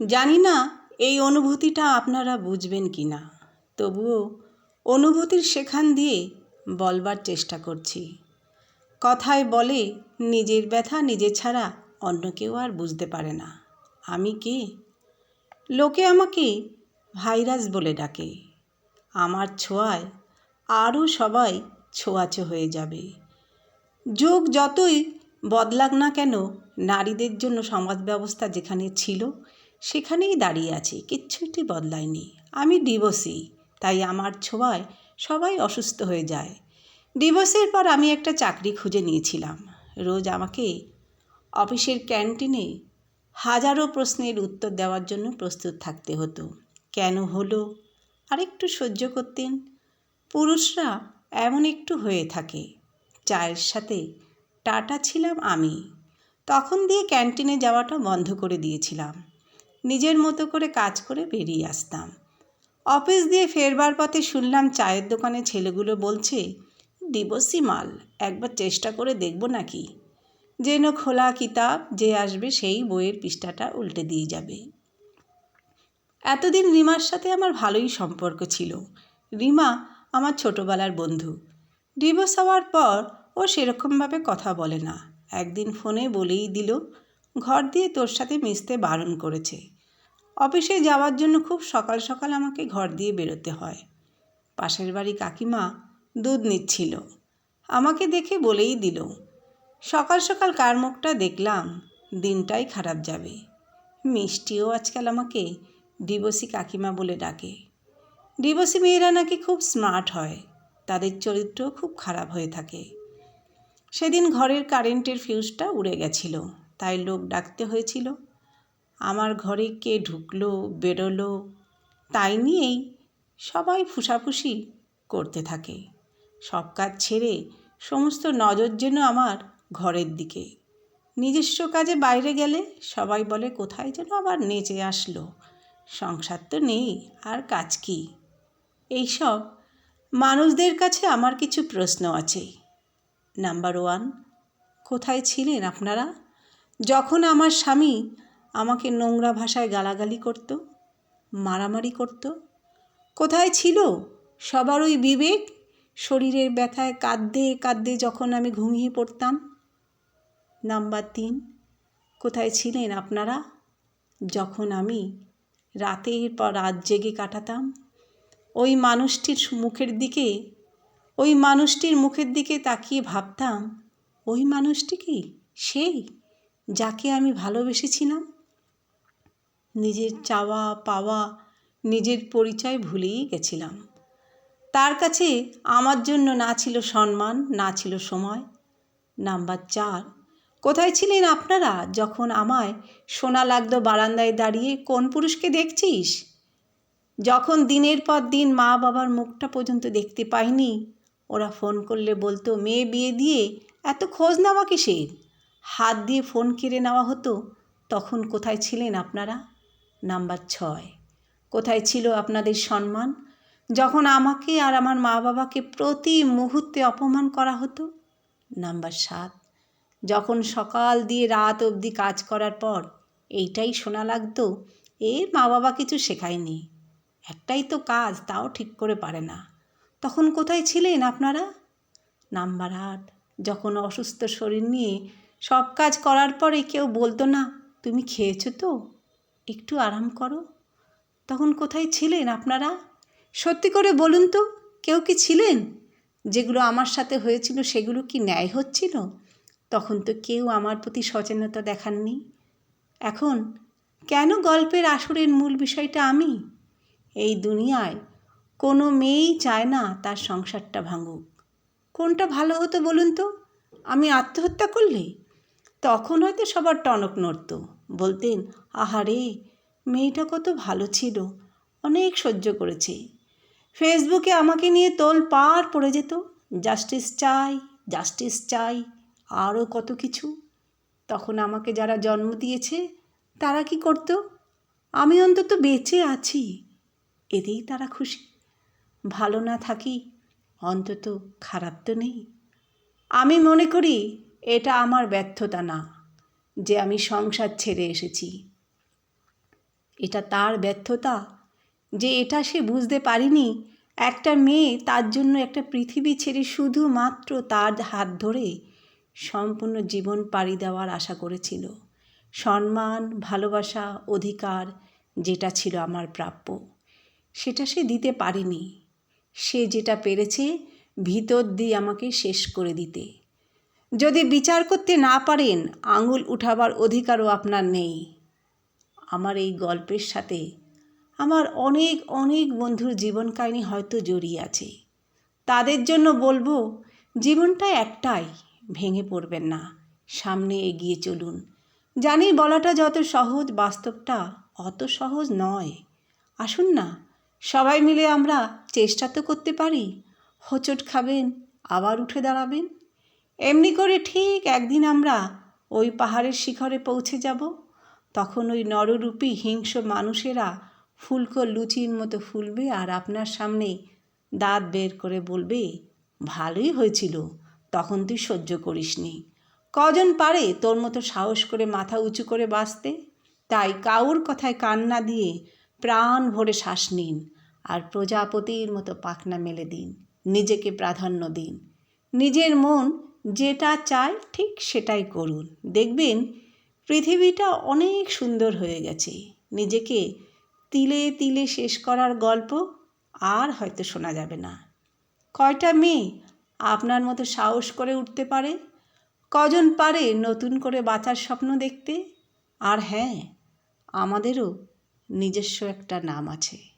জানি না এই অনুভূতিটা আপনারা বুঝবেন কি না, তবুও অনুভূতির সেখান দিয়ে বলবার চেষ্টা করছি। কথায় বলে নিজের ব্যথা নিজে ছাড়া অন্য কেউ আর বুঝতে পারে না। আমি কে? লোকে আমাকে ভাইরাস বলে ডাকে। আমার ছোঁয়ায় আরও সবাই ছোঁয়াচে হয়ে যাবে। যুগ যতই বদলাক না কেন, নারীদের জন্য সমাজ ব্যবস্থা যেখানে ছিল সেখানেই দাঁড়িয়ে আছে, কিচ্ছুটি বদলায়নি। আমি ডিভোর্সি, তাই আমার ছোঁয়ায় সবাই অসুস্থ হয়ে যায়। ডিভোর্সের পর আমি একটা চাকরি খুঁজে নিয়েছিলাম। রোজ আমাকে অফিসের ক্যান্টিনে হাজারো প্রশ্নের উত্তর দেওয়ার জন্য প্রস্তুত থাকতে হতো। কেন হলো? আরেকটু সহ্য করতেন। পুরুষরা এমন একটু হয়ে থাকে। চায়ের সাথে টাটা ছিলাম আমি। তখন দিয়ে ক্যান্টিনে যাওয়াটা বন্ধ করে দিয়েছিলাম। নিজের মতো করে কাজ করে বেরিয়ে আসতাম। অফিস দিয়ে ফেরবার পথে শুনলাম চায়ের দোকানে ছেলেগুলো বলছে, ডিভোর্সি মাল, একবার চেষ্টা করে দেখব নাকি। যেন খোলা কিতাব, যে আসবে সেই বইয়ের পৃষ্ঠাটা উল্টে দিয়ে যাবে। এতদিন রিমার সাথে আমার ভালোই সম্পর্ক ছিল। রিমা আমার ছোটোবেলার বন্ধু। ডিভোর্স হওয়ার পর ও সেরকমভাবে কথা বলে না। একদিন ফোনে বলেই দিল, ঘর দিয়ে তোর সাথে মিশতে বারণ করেছে। অফিসে যাওয়ার জন্য খুব সকাল সকাল আমাকে ঘর দিয়ে বেরোতে হয়। পাশের বাড়ি কাকিমা দুধ নিচ্ছিল, আমাকে দেখে বলেই দিল, সকাল সকাল কার মুখটা দেখলাম, দিনটাই খারাপ যাবে। মিষ্টিও আজকাল আমাকে ডিভোর্সি কাকিমা বলে ডাকে। ডিভোর্সি মেয়েরা নাকি খুব স্মার্ট হয়, তাদের চরিত্রও খুব খারাপ হয়ে থাকে। সেদিন ঘরের কারেন্টের ফিউজটা উড়ে গেছিল, তাই লোক ডাকতে হয়েছিল। আমার ঘরে কে ঢুকলো বেরোলো তাই নিয়েই সবাই ফুসাফুসি করতে থাকে। সব কাজ ছেড়ে সমস্ত নজর যেন আমার ঘরের দিকে। নিজস্ব কাজে বাইরে গেলে সবাই বলে কোথায় যেন আবার নেচে আসলো, সংসার তো নেই আর কাজ কি। এইসব মানুষদের কাছে আমার কিছু প্রশ্ন আছে। নাম্বার 1, কোথায় ছিলেন আপনারা যখন আমার স্বামী আমাকে নোংরা ভাষায় গালাগালি করত, মারামারি করত? কোথায় ছিল সবার ওই বিবেক, শরীরের ব্যথায় কাঁদতে কাঁদতে যখন আমি ঘুমিয়ে পড়তাম? নাম্বার 3, কোথায় ছিলেন আপনারা যখন আমি রাতের পর রাত জেগে কাটাতাম? ওই মানুষটির মুখের দিকে তাকিয়ে ভাবতাম, ওই মানুষটি কি সেই যাকে আমি ভালোবেসেছিলাম? নিজের চাওয়া পাওয়া, নিজের পরিচয় ভুলেই গেছিলাম। তার কাছে আমার জন্য না ছিল সম্মান, না ছিল সময়। নাম্বার 4, কোথায় ছিলেন আপনারা যখন আমায় শোনা লাগতো বারান্দায় দাঁড়িয়ে, কোন পুরুষকে দেখছিস? যখন দিনের পর দিন মা বাবার মুখটা পর্যন্ত দেখতে পাইনি, ওরা ফোন করলে বলতো, মেয়ে বিয়ে দিয়ে এত খোঁজ নেওয়া কিসের? হাত দিয়ে ফোন কেড়ে নেওয়া হতো, তখন কোথায় ছিলেন আপনারা? নাম্বার 6, কোথায় ছিল আপনাদের সম্মান যখন আমাকে আর আমার মা বাবাকে প্রতি মুহূর্তে অপমান করা হতো? নাম্বার 7, যখন সকাল দিয়ে রাত অবধি কাজ করার পর এইটাই শোনা লাগতো, এর মা বাবা কিছু শেখায়নি, একটাই তো কাজ, তাও ঠিক করে পারে না। তখন কোথায় ছিলেন আপনারা? নাম্বার 8, যখন অসুস্থ শরীর নিয়ে সব কাজ করার পরে কেউ বলতো না, তুমি খেয়েছো তো, একটু আরাম করো, তখন কোথায় ছিলেন আপনারা? সত্যি করে বলুন তো, কেউ কি ছিলেন? যেগুলো আমার সাথে হয়েছিল সেগুলো কি ন্যায় হচ্ছিল? তখন তো কেউ আমার প্রতি সচেতনতা দেখাননি। এখন কেন গল্পের আসরের মূল বিষয়টা আমি? এই দুনিয়ায় কোনো মেয়েই চায় না তার সংসারটা ভাঙুক। কোনটা ভালো হতো বলুন তো? আমি আত্মহত্যা করলে? তখন হয়তো সবার টনক নড়ত, বলতেন, আহারে মেয়েটা কত ভালো ছিল, অনেক সহ্য করেছে। ফেসবুকে আমাকে নিয়ে তোলপাড় পড়ে যেত, জাস্টিস চাই, জাস্টিস চাই, আরও কত কিছু। তখন আমাকে যারা জন্ম দিয়েছে তারা কি করত? আমি অন্তত বেঁচে আছি, এতেই তারা খুশি। ভালো না থাকি, অন্তত খারাপ তো নেই। আমি মনে করি এটা আমার ব্যর্থতা না যে আমি সংসার ছেড়ে এসেছি। এটা তার ব্যর্থতা যে এটা সে বুঝতে পারেনি একটা মেয়ে তার জন্য একটা পৃথিবী ছেড়ে শুধুমাত্র তার হাত ধরে সম্পূর্ণ জীবন পাড়ি দেওয়ার আশা করেছিল। সম্মান, ভালোবাসা, অধিকার যেটা ছিল আমার প্রাপ্য, সেটা সে দিতে পারেনি। সে যেটা পেরেছে ভিতর দিয়ে আমাকে শেষ করে দিতে। যদি বিচার করতে না পারেন, আঙুল উঠাবার অধিকারও আপনার নেই। আমার এই গল্পের সাথে আমার অনেক অনেক বন্ধুর জীবন কাহিনী হয়তো জড়িয়ে আছে। তাদের জন্য বলবো, জীবনটা একটাই, ভেঙে পড়বেন না, সামনে এগিয়ে চলুন। জানি বলাটা যত সহজ, বাস্তবটা অত সহজ নয়। আসুন না, সবাই মিলে আমরা চেষ্টা তো করতে পারি। হোঁচট খাবেন, আবার উঠে দাঁড়াবেন। এমনি করে ঠিক একদিন আমরা ওই পাহাড়ের শিখরে পৌঁছে যাব। তখন ওই নররূপী হিংস্র মানুষেরা ফুলকো লুচির মতো ফুলবে আর আপনার সামনে দাঁত বের করে বলবে, ভালোই হয়েছিল, তখন তুই সহ্য করিসনি। কজন পারে তোর মতো সাহস করে মাথা উঁচু করে বাঁচতে? তাই কাউর কথায় কান না দিয়ে প্রাণ ভরে শ্বাস নিন আর প্রজাপতির মতো পাখনা মেলে দিন। নিজেকে প্রাধান্য দিন। নিজের মন যেটা চায় ঠিক সেটাই করুন। দেখবেন পৃথিবীটা অনেক সুন্দর হয়ে গেছে। নিজেকে তিলে তিলে শেষ করার গল্প আর হয়তো শোনা যাবে না। কয়টা মেয়ে আপনার মতো সাহস করে উঠতে পারে? কজন পারে নতুন করে বাঁচার স্বপ্ন দেখতে? আর হ্যাঁ, আমাদেরও নিজস্ব একটা নাম আছে।